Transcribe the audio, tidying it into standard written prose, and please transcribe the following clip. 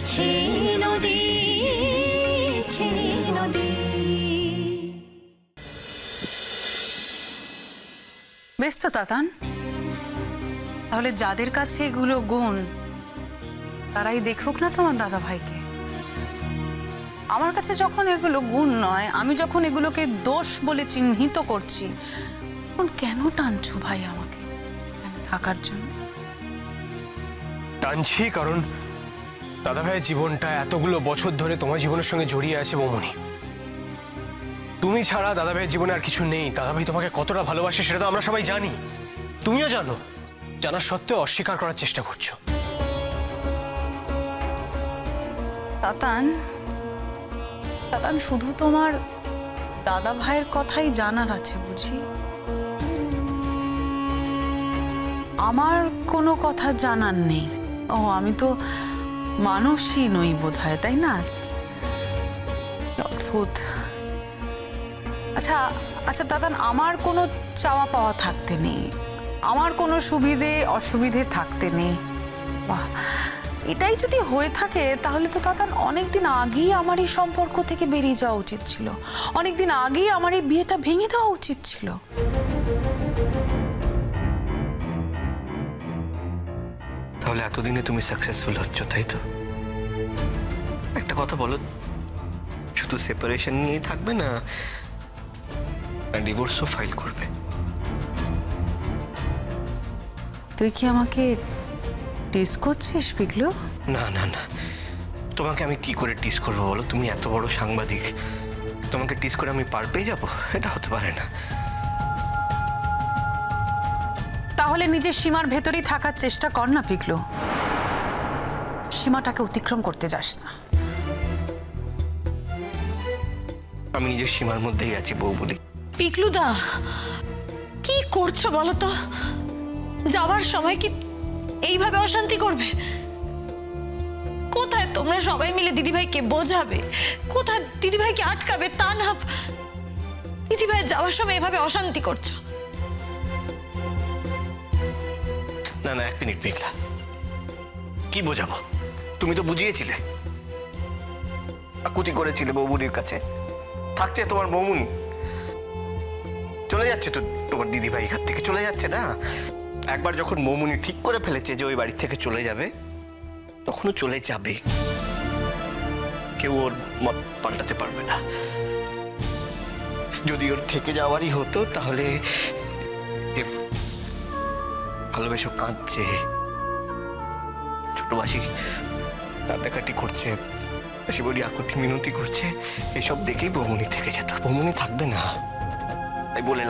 বইছে নদী, নদী। বেশ তো তাতান, তাহলে যাদের কাছে এগুলো গুণ তারাই দেখুক না তোমার দাদা ভাইকে। আমার কাছে যখন এগুলো গুণ নয়, আমি যখন এগুলোকে দোষ বলে চিহ্নিত করছি, তখন কেন টানছো ভাই আমাকে এখানে থাকার জন্য? টানছি কারণ দাদা ভাইয়ের জীবনটা এতগুলো বছর ধরে তোমার জীবনের সঙ্গে জড়িয়ে আছে বৌমনি। তুমি ছাড়া দাদা ভাইয়ের জীবনে আর কিছু নেই। দাদা ভাই তোমাকে কতটা ভালোবাসে সেটা তো আমরা সবাই জানি, তুমিও জানো। জানা সত্ত্বেও অস্বীকার করার চেষ্টা করছো। তাতান, তাতান, শুধু তোমার দাদা ভাইয়ের কথাই জানার আছে বুঝি? আমার কোনো কথা জানার নেই? ও, আমি তো মানুষই নই বোধহয়, তাই না? অদ্ভুত। আচ্ছা আচ্ছা তাতান, আমার কোনো চাওয়া পাওয়া থাকতে নেই, আমার কোনো সুবিধে অসুবিধে থাকতে নেই। বাহ, এটাই যদি হয়ে থাকে তাহলে তো তাতান অনেকদিন আগেই আমার এই সম্পর্ক থেকে বেরিয়ে যাওয়া উচিত ছিল, অনেকদিন আগেই আমার এই বিয়েটা ভেঙে দেওয়া উচিত ছিল। তাহলে এতদিনে তুমি সাকসেসফুল হচ্ছ, তাই তো? একটা কথা বলো, শুধু সেপারেশন নিয়েই থাকবে না ডিভোর্সও ফাইল করবে? তুই কি আমাকে টিস করছিস পিগলু? না না না, তোমাকে আমি কি করে টিস করবো বলো? তুমি এত বড় সাংবাদিক, তোমাকে টিস করে আমি পার পেয়ে যাবো? এটা হতে পারে না। তাহলে নিজের সীমার ভেতরেই থাকার চেষ্টা কর না পিগলু, সীমাটাকে অতিক্রম করতে যাস না। আমি নিজের সীমার মধ্যেই আছি বউ বলি। পিকলুদা, কি করছো বলো তো? যাওয়ার সময় কি এইভাবে অশান্তি করবে? কোথায় তোমরা সবাই মিলে দিদিভাইকে বোঝাবে, কোথায় দিদিভাইকে আটকাবে? তা না, দিদিভাই যাওয়ার সময় এভাবে অশান্তি করছো। না না, এক মিনিট মেঘলা, কি বোঝাবো? তুমি তো বুঝিয়েছিলে, আকুতি করেছিলে বৌমুনির কাছে। থাকছে তোমার বৌমুনি, চলে যাচ্ছে তো তোমার দিদিভাই এখান থেকে, চলে যাচ্ছে না? একবার যখন বৌমুনি ঠিক করে ফেলেছে যে ওই বাড়ি থেকে চলে যাবে, তখনও চলে যাবে। কেউ ওর মত পাল্টাতে পারবে না। যদি ওর থেকে যাওয়ারই হতো তাহলে ভালোবেসে কাঁদছে, ছোট মাসি কান্নাকাটি করছে, শিবরি আকুতি মিনতি করছে, এসব দেখেই বৌমনি থেকে যেত। বৌমনি থাকবে না, তাই বলে